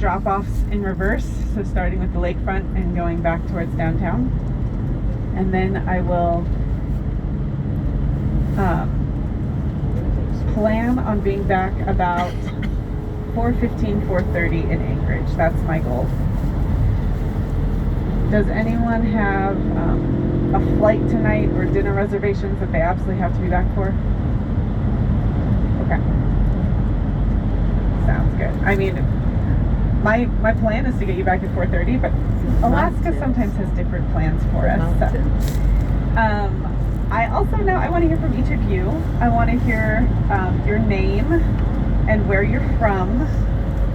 drop-offs in reverse, so starting with the lakefront and going back towards downtown. And then I will plan on being back about 4:15, 4:30 in Anchorage. That's my goal. Does anyone have a flight tonight or dinner reservations that they absolutely have to be back for? Okay. Sounds good. I mean, my plan is to get you back at 4:30, but Alaska sometimes has different plans for us. So. I also know I want to hear from each of you. I want to hear your name and where you're from,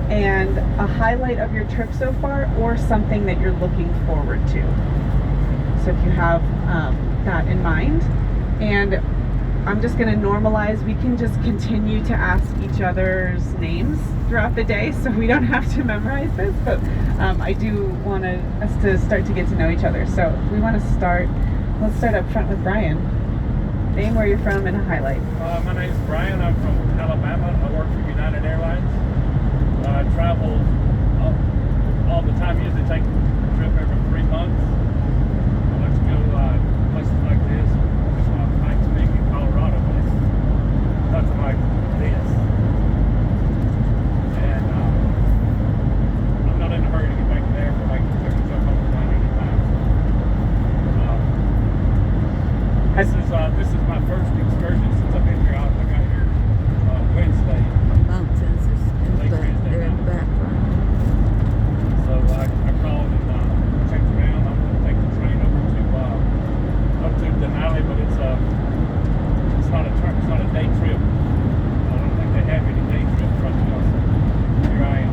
and a highlight of your trip so far, or something that you're looking forward to. So if you have that in mind, and I'm just going to normalize, we can just continue to ask each other's names throughout the day, so we don't have to memorize this, but I do want us to start to get to know each other. So we want to start, let's start up front with Brian. Name, where you're from, and a highlight. My name is Brian. I'm from Alabama. I work for United Airlines. I travel all the time. Usually take a trip every 3 months. I like to go places like this. That's why I like to make in Colorado, but it's nothing like this. And I'm not in a hurry to get back there, but I can jump on the plane anytime. This is my first excursion since I've been here. I got here Wednesday. Mountains is they're in the background. So I called and checked around. I'm going to take the train up to Denali, but it's not a day trip. I don't think they have any day trips right now. So here I am.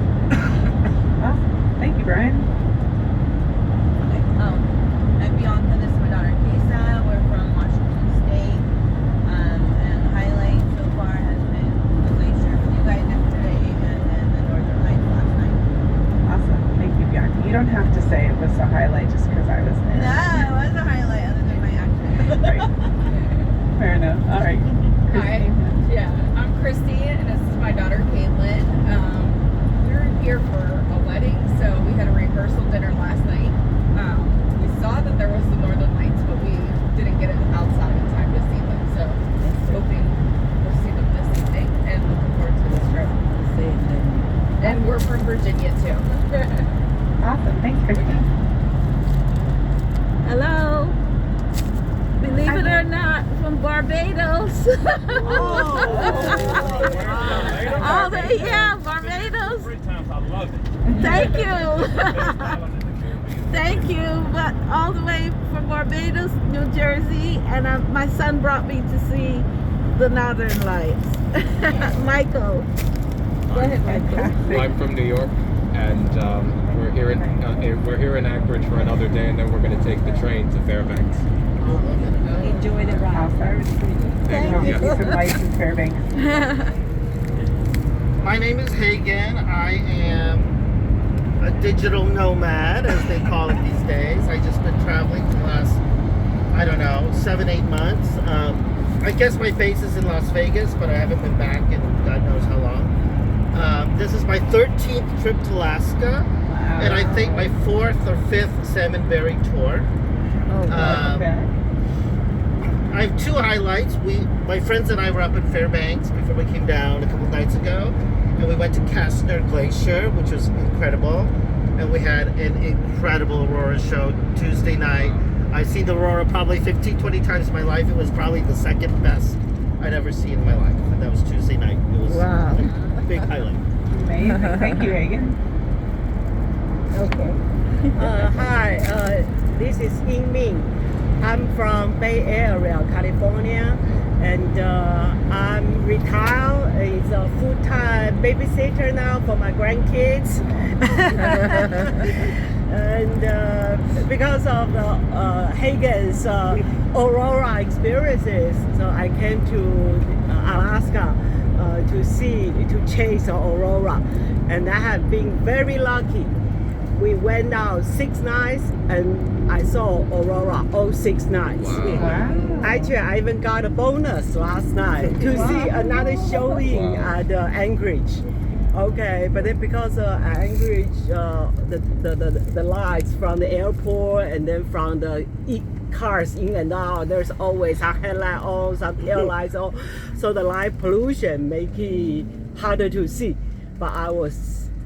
Awesome. Thank you, Brian. I'm Bianca. This is my daughter Kesa. We're from Washington State. And the highlight so far has been the glacier with you guys yesterday, and then the Northern Lights last night. Awesome. Thank you, Bianca. You don't have to say it was a highlight just because I was there. No, it was a highlight other than my accident. Right. Fair enough. All right. Hi. Yeah, I'm Christy, and this is my daughter Caitlin. We were here for a wedding, so we had a rehearsal dinner last night. We saw that there was the Northern Lights, but we didn't get it outside in time to see them. So hoping we'll see them this evening, and looking forward to this trip. And we're from Virginia too. Awesome. Thanks, Christy. Hello. Believe it or not, from Barbados. All the Barbados. 3 times. I love it. Thank you. Best island in the Caribbean. Thank you. But all the way from Barbados, New Jersey, and my son brought me to see the Northern Lights. Michael. Go ahead, Michael. I'm from New York, and we're here in Anchorage for another day, and then we're going to take the train to Fairbanks. Enjoy the ride. Awesome. Thank you. Some lights in Fairbanks. My name is Hagen. I am a digital nomad, as they call it these days. I just been traveling for the last, 7-8 months. I guess my base is in Las Vegas, but I haven't been back in God knows how long. This is my 13th trip to Alaska, and I think my 4th or 5th salmon berry tour. I have 2 highlights. My friends and I were up in Fairbanks before we came down a couple nights ago, and we went to Kastner Glacier, which was incredible, and we had an incredible aurora show Tuesday night. I've seen the aurora probably 15-20 times in my life. It was probably the second best I'd ever seen in my life, and that was Tuesday night. It was a big highlight. Amazing. Thank you, Hagen. Okay. Hi, this is Ying Ming. I'm from Bay Area, California, and I'm retired. It's a full-time babysitter now for my grandkids. And because of Hagen's aurora experiences, so I came to Alaska to chase the aurora, and I have been very lucky. We went out 6 nights and I saw aurora all 6 nights. Wow. Actually, I even got a bonus last night to see another showing at Anchorage. Okay, but then because Anchorage, the lights from the airport and then from the cars in and out, there's always a headlight on, some tail lights on, so the light pollution make it harder to see. But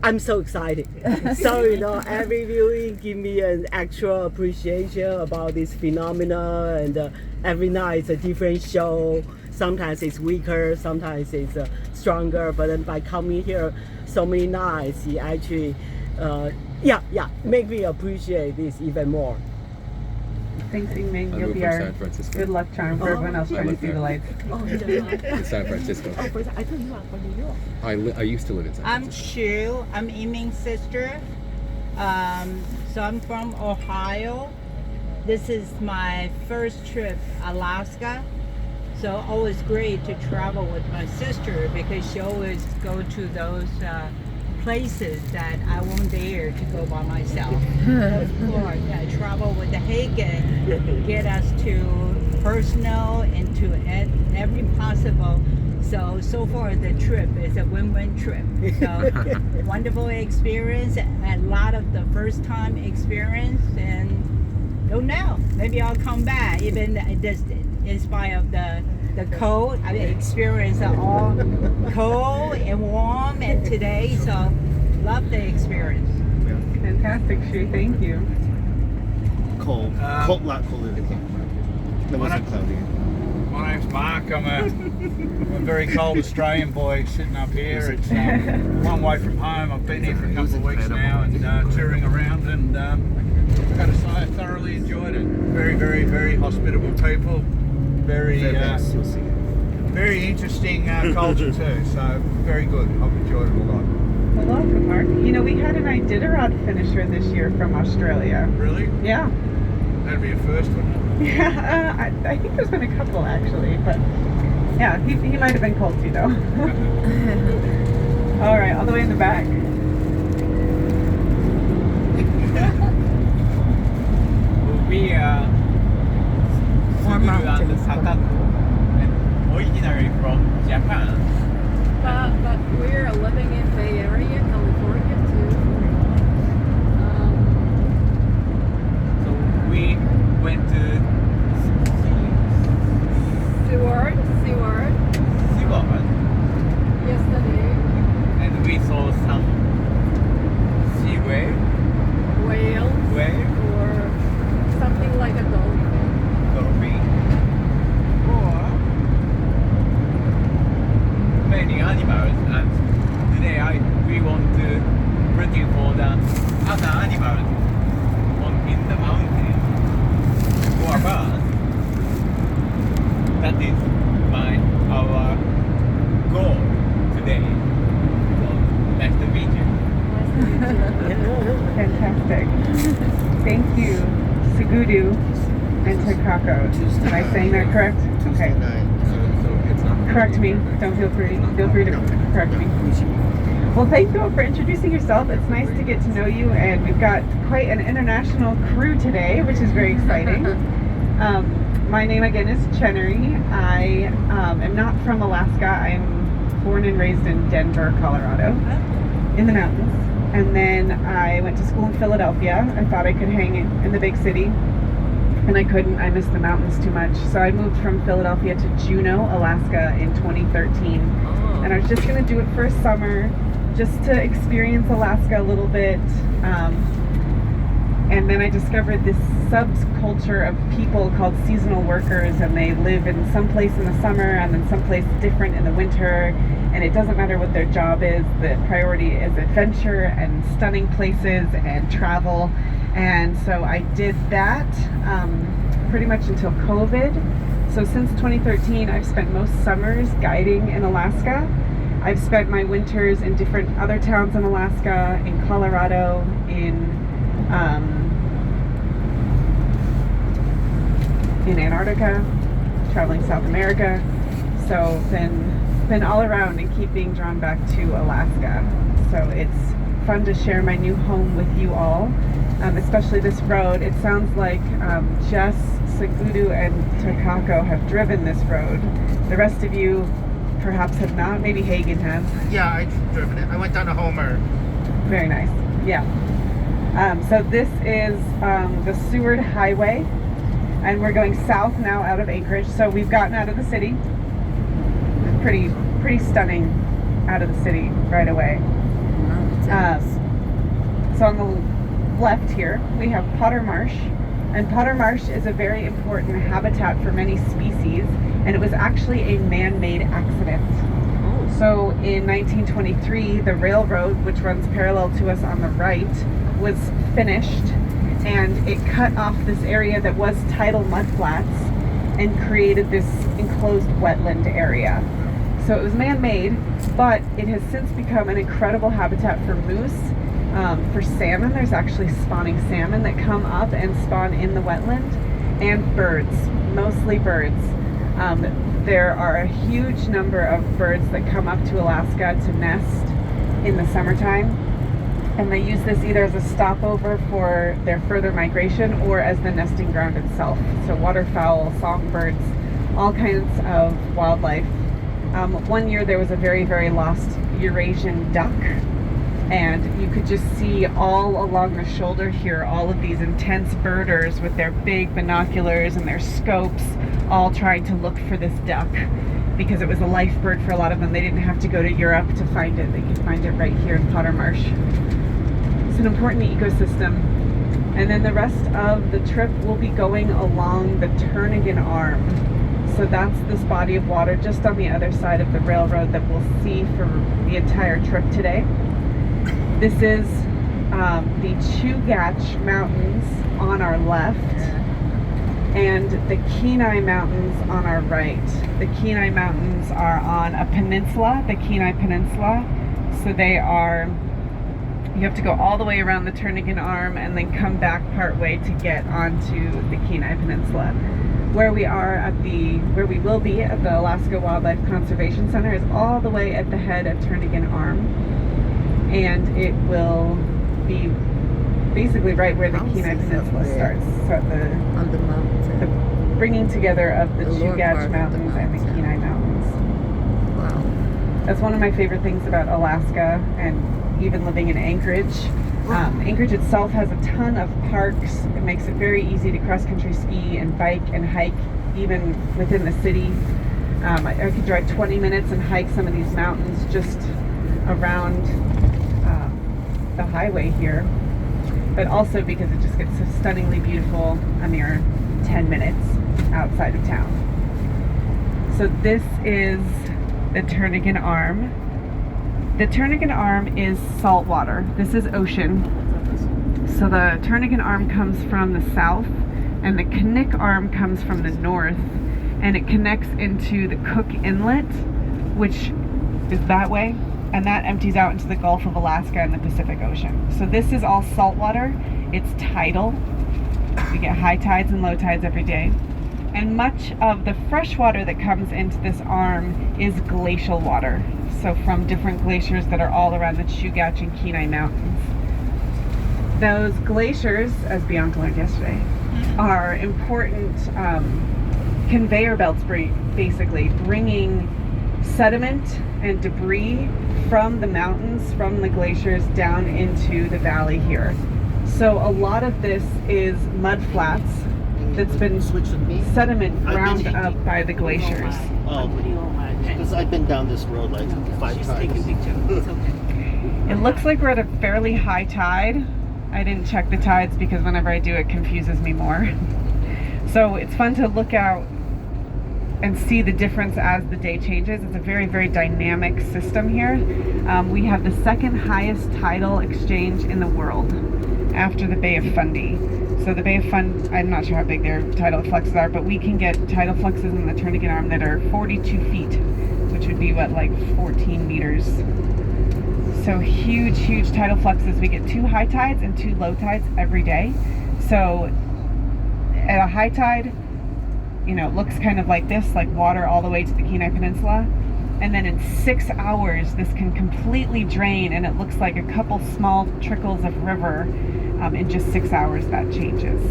I'm so excited. So every viewing give me an actual appreciation about this phenomena, and every night it's a different show. Sometimes it's weaker, sometimes it's stronger, but then by coming here so many nights, it actually, make me appreciate this even more. Thanks, Yingming. I You'll moved be from our San Francisco. good luck charm for everyone else I trying to live see the there. lights. Oh, In San Francisco. I thought you are from New York. I used to live in San I'm Francisco. Shu. I'm Yiming's sister. So I'm from Ohio. This is my first trip, Alaska. So always great to travel with my sister because she always go to those places that I won't dare to go by myself. Of course, travel with the Hagen get us to personal and to every possible. So far the trip is a win-win trip. So wonderful experience, a lot of the first time experience, and don't know, maybe I'll come back even just in spite of the cold. I experienced all cold and warm and today, so love the experience. Fantastic, Shu. Thank you. Cold. Cold, lot colder than here. It wasn't cloudy. My name's Mark. I'm a very cold Australian boy sitting up here. It's a long way from home. I've been here for a couple of weeks now and touring around, and I've got to say I thoroughly enjoyed it. Very, very, very hospitable people. Very, Fairbanks, you'll see it. very interesting culture too. So very good. I've enjoyed it a lot. Well, welcome, Mark. We had an Iditarod finisher this year from Australia. Really? Yeah. That'd be a first, wouldn't it? Yeah, I think there's been a couple actually, but yeah, he might have been cold too though. All right, all the way in the back. We are Suguru and Takako, and originally from Japan. But we're living in Bay Area, California too. So we went to Seward yesterday. and we saw some sea whale, Or something like a dolphin. or many animals, and today we want to looking for the other animals in the mountain or birds. That is our goal today. So nice to meet you. Fantastic. Thank you, Segudu and Takako. Am I saying that correct? Tuesday Okay. night. So it's not. Correct me. Don't feel free to correct me. Well, thank you all for introducing yourself. It's nice to get to know you, and we've got quite an international crew today, which is very exciting. My name again is Chenery. I am not from Alaska. I'm born and raised in Denver, Colorado, in the mountains. And then I went to school in Philadelphia. I thought I could hang in the big city, and I couldn't. I missed the mountains too much. So I moved from Philadelphia to Juneau, Alaska in 2013. And I was just going to do it for a summer, just to experience Alaska a little bit. And then I discovered this subculture of people called seasonal workers, and they live in some place in the summer and then someplace different in the winter. And it doesn't matter what their job is, the priority is adventure and stunning places and travel. And so I did that pretty much until COVID. So since 2013, I've spent most summers guiding in Alaska. I've spent my winters in different other towns in Alaska, in Colorado, in Antarctica, traveling South America. So been all around and keep being drawn back to Alaska. So it's fun to share my new home with you all, especially this road. It sounds like just Segudu and Takako have driven this road. The rest of you perhaps have not. Maybe Hagen has. Yeah, I've driven it. I went down to Homer. Very nice. Yeah. So this is the Seward Highway, and we're going south now out of Anchorage. So we've gotten out of the city. It's pretty stunning out of the city right away. So on the left here we have Potter Marsh, and Potter Marsh is a very important habitat for many species, and it was actually a man-made accident. So in 1923, the railroad, which runs parallel to us on the right, was finished, and it cut off this area that was tidal mudflats and created this enclosed wetland area. So it was man-made, but it has since become an incredible habitat for moose, for salmon. There's actually spawning salmon that come up and spawn in the wetland, and birds, mostly birds. There are a huge number of birds that come up to Alaska to nest in the summertime, and they use this either as a stopover for their further migration or as the nesting ground itself. So waterfowl, songbirds, all kinds of wildlife. One year there was a very, very lost Eurasian duck, and you could just see all along the shoulder here all of these intense birders with their big binoculars and their scopes, all trying to look for this duck, because it was a life bird for a lot of them. They didn't have to go to Europe to find it. They could find it right here in Potter Marsh. It's an important ecosystem. And then the rest of the trip will be going along the Turnagain Arm. So that's this body of water just on the other side of the railroad that we'll see for the entire trip today. This is the Chugach Mountains on our left, and the Kenai Mountains on our right. The Kenai Mountains are on a peninsula, the Kenai Peninsula. So they are, you have to go all the way around the Turnagain Arm and then come back part way to get onto the Kenai Peninsula. Where we will be at the Alaska Wildlife Conservation Center is all the way at the head of Turnagain Arm. And it will be basically right where the Kenai Peninsula starts. So on the mountain. the bringing together of the lower part Chugach of the Mountains and the mountain. Kenai Mountains. Wow. That's one of my favorite things about Alaska, and even living in Anchorage. Anchorage itself has a ton of parks. It makes it very easy to cross-country ski and bike and hike even within the city. I could drive 20 minutes and hike some of these mountains just around the highway here, but also because it just gets so stunningly beautiful a mere 10 minutes outside of town. So this is the Turnagain Arm. The Turnagain Arm is saltwater. This is ocean. So the Turnagain Arm comes from the south, and the Knik Arm comes from the north, and it connects into the Cook Inlet, which is that way, and that empties out into the Gulf of Alaska and the Pacific Ocean. So this is all saltwater. It's tidal. We get high tides and low tides every day. And much of the fresh water that comes into this arm is glacial water. So from different glaciers that are all around the Chugach and Kenai Mountains. Those glaciers, as Bianca learned yesterday, are important conveyor belts, basically bringing sediment and debris from the mountains, from the glaciers down into the valley here. So a lot of this is mud flats that's been sediment ground up by the glaciers. Oh, because I've been down this road like 5 times. It looks like we're at a fairly high tide. I didn't check the tides because whenever I do, it confuses me more. So it's fun to look out and see the difference as the day changes. It's a very, very dynamic system here. We have the second highest tidal exchange in the world after the Bay of Fundy. So the Bay of Fundy, I'm not sure how big their tidal fluxes are, but we can get tidal fluxes in the Turnagain Arm that are 42 feet, which would be what, like 14 meters. So huge, huge tidal fluxes. We get 2 high tides and 2 low tides every day. So at a high tide, you know, it looks kind of like this, like water all the way to the Kenai Peninsula. And then in 6 hours, this can completely drain, and it looks like a couple small trickles of river. In just 6 hours, that changes.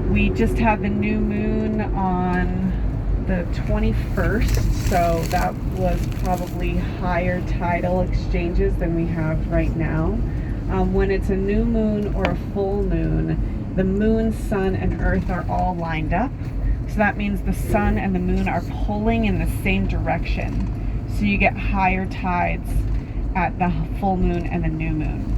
We just had the new moon on the 21st, so that was probably higher tidal exchanges than we have right now. When it's a new moon or a full moon, the moon, sun, and earth are all lined up. So that means the sun and the moon are pulling in the same direction. So you get higher tides at the full moon and the new moon.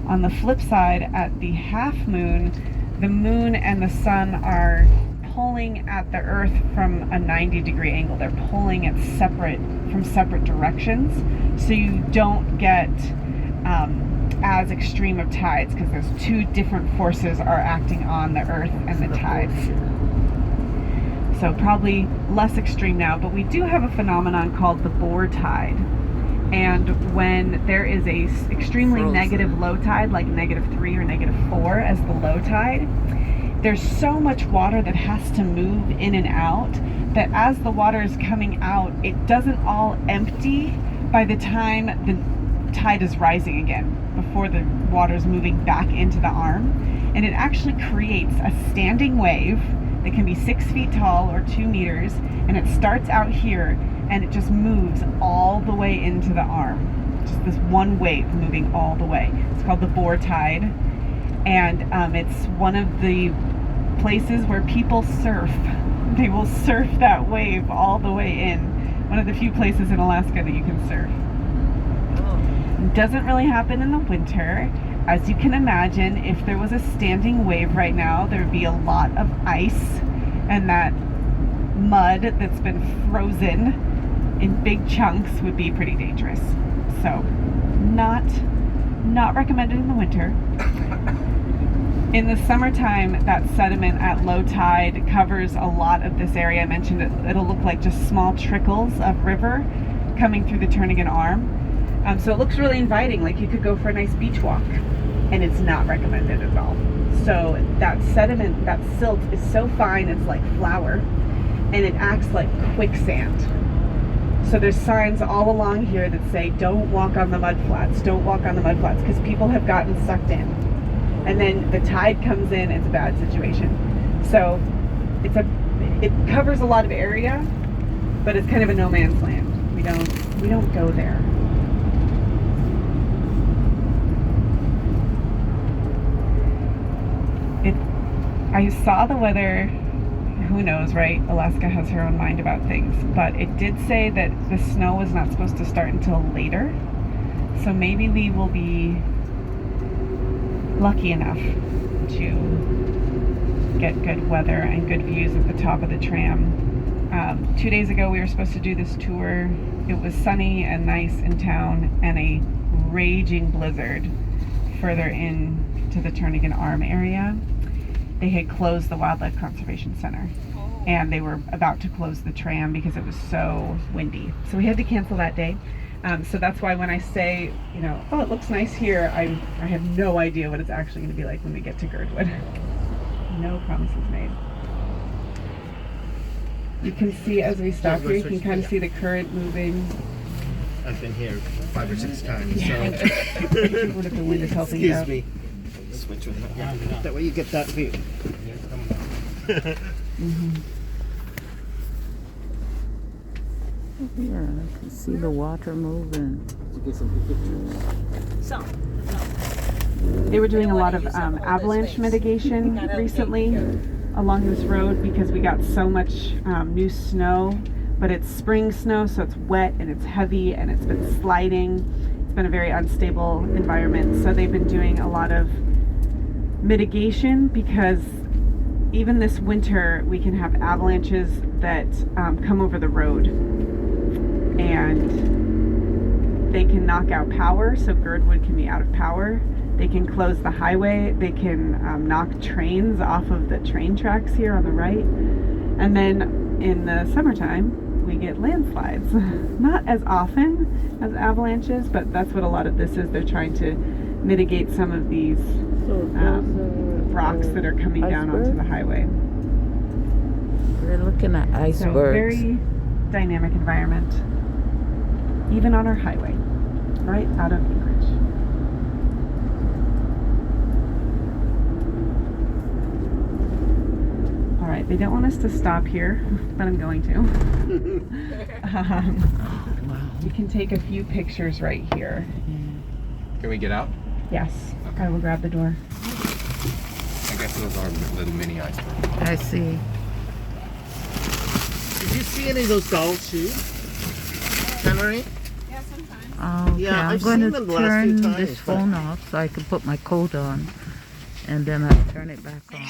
On the flip side, at the half moon, the moon and the sun are pulling at the earth from a 90-degree angle. They're pulling it from separate directions. So you don't get as extreme of tides because those two different forces are acting on the earth and the tides. So probably less extreme now, but we do have a phenomenon called the boar tide. And when there is a extremely negative low tide, like -3 or -4 as the low tide, there's so much water that has to move in and out that as the water is coming out, it doesn't all empty by the time the tide is rising again, before the water is moving back into the arm. And it actually creates a standing wave that can be 6 feet tall or 2 meters, and it starts out here and it just moves all the way into the arm. Just this one wave moving all the way. It's called the boar tide, and it's one of the places where people surf. They will surf that wave all the way in. One of the few places in Alaska that you can surf. It doesn't really happen in the winter. As you can imagine, if there was a standing wave right now, there would be a lot of ice, and that mud that's been frozen in big chunks would be pretty dangerous. So not recommended in the winter. In the summertime, that sediment at low tide covers a lot of this area. I mentioned it'll look like just small trickles of river coming through the Turnagain Arm. So it looks really inviting, like you could go for a nice beach walk, and it's not recommended at all. So that sediment, that silt is so fine, it's like flour, and it acts like quicksand. So there's signs all along here that say, don't walk on the mud flats, don't walk on the mud flats, because people have gotten sucked in. And then the tide comes in, it's a bad situation. So it covers a lot of area, but it's kind of a no man's land. We don't go there. I saw the weather, who knows, right? Alaska has her own mind about things, but it did say that the snow was not supposed to start until later. So maybe we will be lucky enough to get good weather and good views at the top of the tram. 2 days ago we were supposed to do this tour. It was sunny and nice in town, and a raging blizzard further in to the Turnagain Arm area. They had closed the Wildlife Conservation Center, and they were about to close the tram because it was so windy. So we had to cancel that day. So that's why when I say, oh, it looks nice here, I have no idea what it's actually going to be like when we get to Girdwood. No promises made. You can see as we stop here, you can kind of see the current moving. I've been here 5 or 6 times, Yeah. so. What if the wind is helping you out? Excuse me. Switch with it. Yeah. That way you get that view. Here, I can see the water moving. To get some pictures. They were doing a lot of avalanche mitigation recently along this road because we got so much new snow, but it's spring snow, so it's wet and it's heavy and it's been sliding. It's been a very unstable environment, so they've been doing a lot of mitigation because even this winter we can have avalanches that come over the road, and they can knock out power, so Girdwood can be out of power. They can close the highway, they can knock trains off of the train tracks here on the right, and then in the summertime we get landslides. Not as often as avalanches, but that's what a lot of this is. They're trying to mitigate some of these rocks that are coming down onto the highway. We're looking at icebergs. So very dynamic environment, even on our highway, right out of Anchorage. All right, They don't want us to stop here, but I'm going to. You can take a few pictures right here. Can we get out? Yes, I will grab the door. I guess those are the mini icebergs. I see. Did you see any of those dolls too? Henry? Yeah, sometimes. Okay, Yeah, I'm I've going seen to them the last few turn times, this but- phone off so I can put my coat on, and then I'll turn it back on.